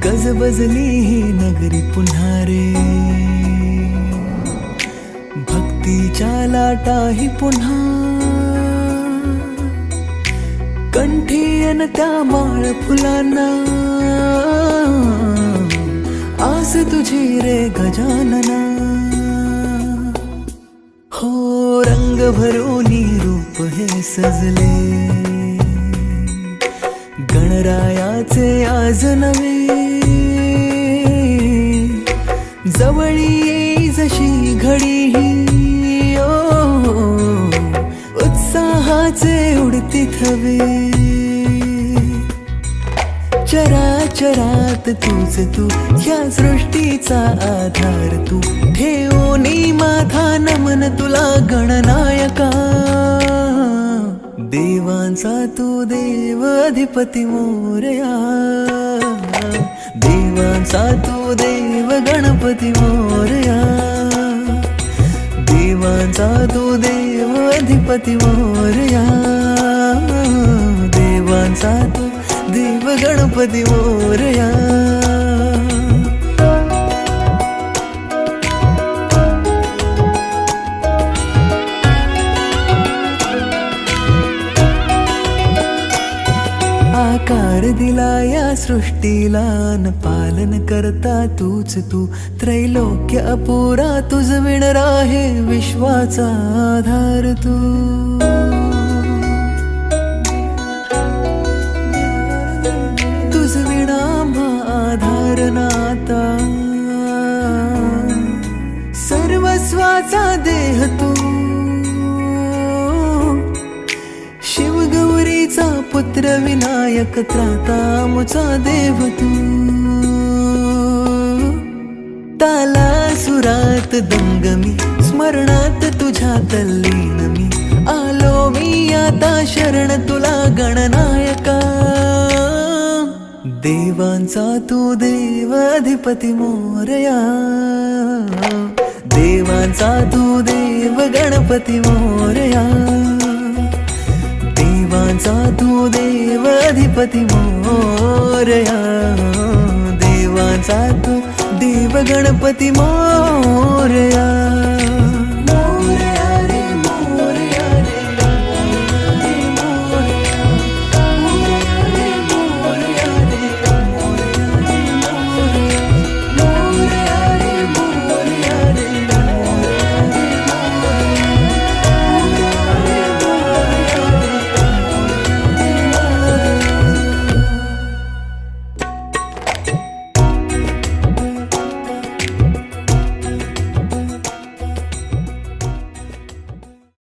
गजबजली ही नगरी पुन्हा रे, भक्तीच्या लाटाही पुन्हा, कंठी अन त्या माळ फुलांना, आस तुझी रे गजानना. हो रंग भरोनी रूप हे सजले, गणरायाचे आज नवे, जवळी येई जशी घडी ही, उत्साहाचे उडती थवे. चराचरात तूच तू, या सृष्टीचा आधार तू, ठेवोनी माझा नमन तुला गणनायका. देवांचा तू देव अधिपती मोरया, देवांचा तू देव गणपती मोरया, देवांचा तू देव अधिपती मोरया, देवांचा तू देव गणपती मोरया. आकार दिला या सृष्टीला न पालन करता तूच तू, त्रैलोक्य अपुरा तुझ विण राहे विश्वाचा आधार तू. तुझ विणा आधार नाता, सर्वस्वाचा देह तू, शिवगौरीचा पुत्र विनायक त्राता मुचा देव तू. ताला सुरात दंगमी, स्मरणात तुझ्या तल्लीन मी, आलो मी आता शरण तुला गणनायका. देवांचा तू देव अधिपती मोरया, देवांचा तू देव गणपती मोरया, देवांचा तू देव अधिपती मोरया, देवांचा तू देव गणपती मोरया.